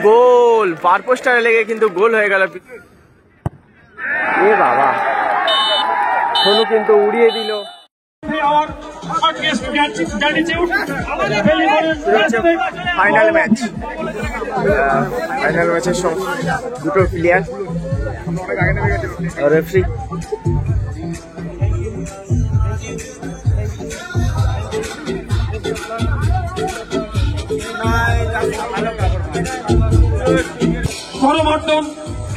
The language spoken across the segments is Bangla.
গোল, ফার পোস্টারে লেগে কিন্তু গোল হয়ে গেল। এ বাবা, সোনু কিন্তু উড়িয়ে দিল। ফাইনাল ম্যাচ, ফাইনাল ম্যাচের দুটো প্লেয়ার রেফারি। করমর্দন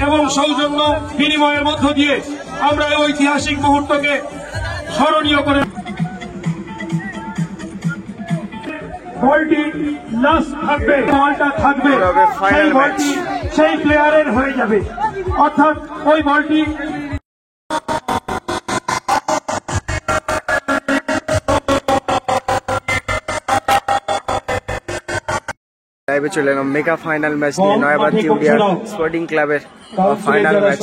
এবং সৌজন্য বিনিময়ের মধ্য দিয়ে আমরা এই ঐতিহাসিক মুহূর্তকে স্মরণীয় করে বলটি লাস্ট থাকবে, বলটা থাকবে, সেই বলটি সেই প্লেয়ারের হয়ে যাবে, অর্থাৎ ওই বলটি লাইভে চলে এলাম মেগা ফাইনাল ম্যাচ নিয়ে। নয়াবাদ তিউরিয়া স্পোর্টিং ক্লাবের ফাইনাল ম্যাচ।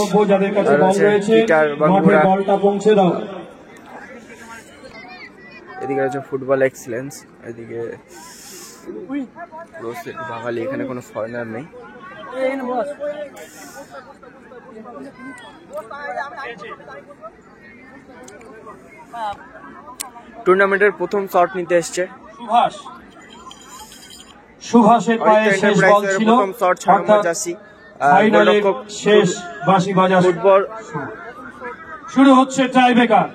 পিটার বাঙ্গুরা, এদিকে রয়েছে ফুটবল এক্সেলেন্স, এদিকে বাঙালি, এখানে কোনো ফরেনার নেই। টুর্নামেন্টের প্রথম শট নিতে এসছে সুভাষের পায়ে শেষ বল ছিল, অর্থাৎ ফাইনালের শেষ বাঁশি বাজা। ফুটবল শুরু হচ্ছে টাইব্রেকার।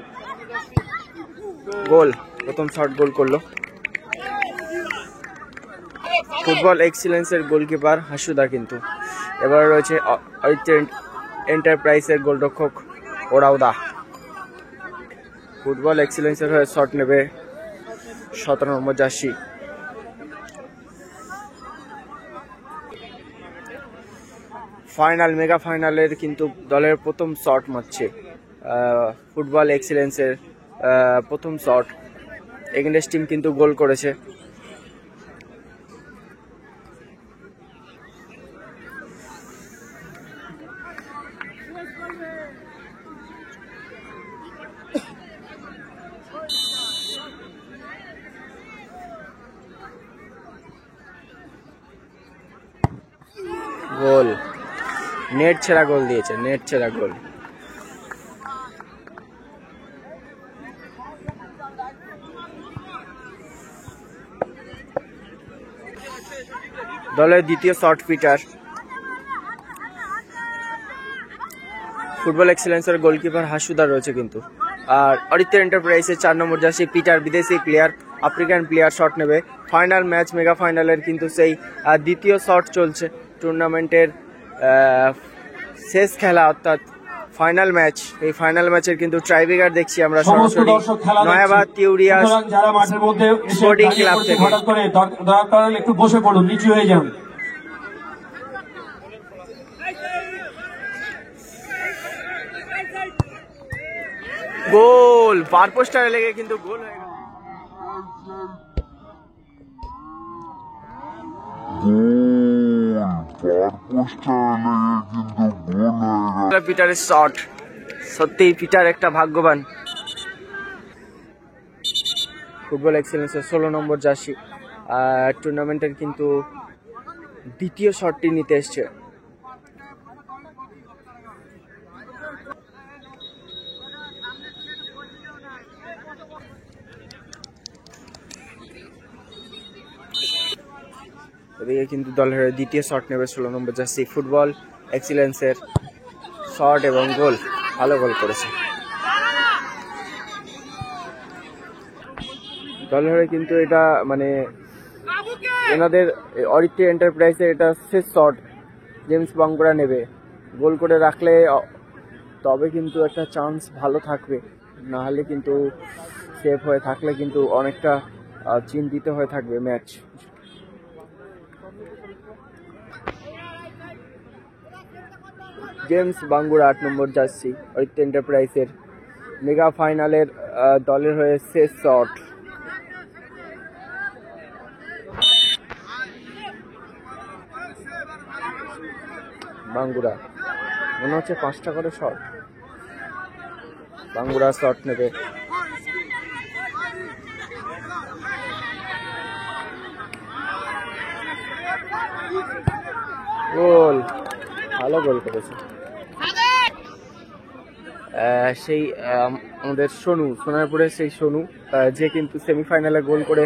গোল, প্রথম শট গোল করলো ফুটবল এক্সিলেন্সের গোলকিপার হাসুদা। কিন্তু এবার রয়েছে এন্টারপ্রাইজের গোলরক্ষক ওরাউদা। ফুটবল এক্সিলেন্সের হয়ে শট নেবে 17 নম্বর জার্সি। ফাইনাল, মেগা ফাইনালের কিন্তু দলের প্রথম শট মারছে ফুটবল এক্সিলেন্সের প্রথম শট। এগেনস্ট টিম কিন্তু গোল করেছে। গোল, নেট ছেড়া গোল দিয়েছে, নেট ছেড়া গোল। দলের দ্বিতীয় শট পিটার। ফুটবল এক্সেলেন্সের গোলকিপার হাসুদা রয়েছে কিন্তু। আর অরিত্য এন্টারপ্রাইজের 4 নম্বর জার্সি পিটার, বিদেশি প্লেয়ার, আফ্রিকান প্লেয়ার, শট নেবে। ফাইনাল ম্যাচ, মেগা ফাইনালের কিন্তু সেই দ্বিতীয় শট চলছে টুর্নামেন্টের শেষ খেলা, অর্থাৎ ফাইনাল ম্যাচ। এই ফাইনাল ম্যাচের কিন্তু ট্রাইব্রেকার দেখছি আমরা সরাসরি নয়াবাদ তিউরিয়া স্পোর্টিং ক্লাব থেকে। একটু বসে পড়ুন, নিচু হয়ে যান। গোল, ফার পোস্টারে লেগে কিন্তু গোল হয়ে গেল। পিটারের শট, সত্যি পিটার একটা ভাগ্যবান। ফুটবল এক্সেলেন্সের 16 নম্বর জার্সি টুর্নামেন্টের কিন্তু দ্বিতীয় শটটি নিতে এসছে। এদিকে কিন্তু দলের দ্বিতীয় শট নেবে 16 নম্বর জার্সি। ফুটবল এক্সিলেন্সের শট এবং গোল, ভালো গোল করেছে দলের। কিন্তু এটা মানে এনাদের অরিত্য এন্টারপ্রাইজের এটা শেষ শট জেমস বাঙ্গুরা নেবে। গোল করে রাখলে তবে কিন্তু একটা চান্স ভালো থাকবে, না হলে কিন্তু সেফ হয়ে থাকলে কিন্তু অনেকটা চিন্তিত হয়ে থাকবে ম্যাচ। জেমস বাঙ্গুরা 8 নম্বর জার্সি, অরিত্য এন্টারপ্রাইজের মেগা ফাইনালের দলের হয়ে শেষ শট। বাঙ্গুরা মনে হচ্ছে 5টা করে শট। বাঙ্গুরা শট নেবে। গোল, ভালো গোল করেছে সেই আমাদের সোনারপুরের সেই সোনু, যে কিন্তু সেমিফাইনালে গোল করে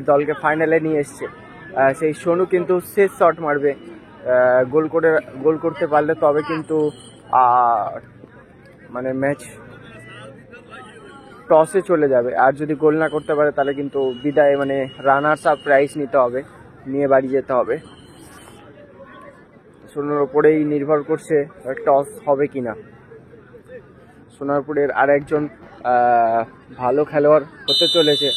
দলকে ফাইনালে নিয়ে এসছে। সেই সোনু কিন্তু শেষ শট মারবে, গোল করতে পারলে তবে কিন্তু মানে ম্যাচ টসে চলে যাবে। আর যদি গোল না করতে পারে তাহলে কিন্তু বিদায়, মানে রানার্স আপ প্রাইজ নিতে হবে, নিয়ে বাড়ি যেতে হবে। সোনুর ওপরেই নির্ভর করছে টস হবে কিনা। সোনারপুরের আর একজন ভালো খেলোয়াড় হতে চলেছে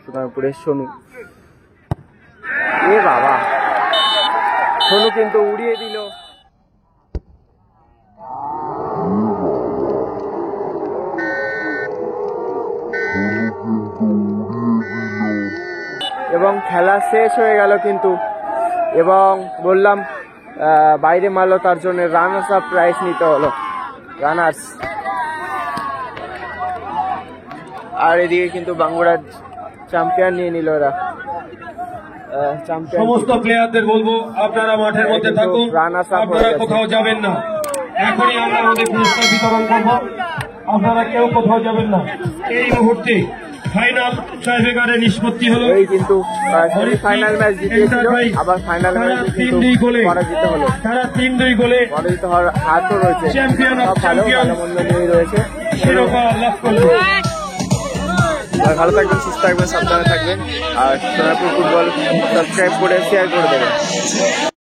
সোনারপুরের সোনু। এ বাবা, সোনু কিন্তু উড়িয়ে দিল। এবং খেলা শেষ হয়ে গেল কিন্তু, এবং বললাম বাইরে মারলো, তার জন্য রানার্স আপ প্রাইজ নিতে হলো, রানার্স। আর এদিকে কিন্তু বাঙ্গুরার চ্যাম্পিয়ন নিয়ে নিল এরা। সমস্ত প্লেয়ারদের বলবো আপনারা মাঠের মধ্যে থাকুন, আপনারা কোথাও যাবেন না। এখনই আমরা আমাদের পুরস্কার বিতরণ করবো, আপনারা কেউ কোথাও যাবেন না। এই মুহূর্তে ফাইনাল টাইব্রেকারে নিষ্পত্তি হলো। এই কিন্তু ফাইনাল ম্যাচ জিতেছিল, আবার ফাইনাল ম্যাচ কিন্তু পরাজিত হলো। তারা 3-2 গোলে পরাজিত হওয়ার হাতও রয়েছে, চ্যাম্পিয়ন অফ ভালো চ্যাম্পিয়ন মন্দ নিয়ে রয়েছে। শিরোপা লাভ করলো। ভালো থাকবেন, সুস্থ থাকবেন, সাবধানে থাকবেন। আর সোনারপুর ফুটবল সাবস্ক্রাইব করে শেয়ার করে দেবেন।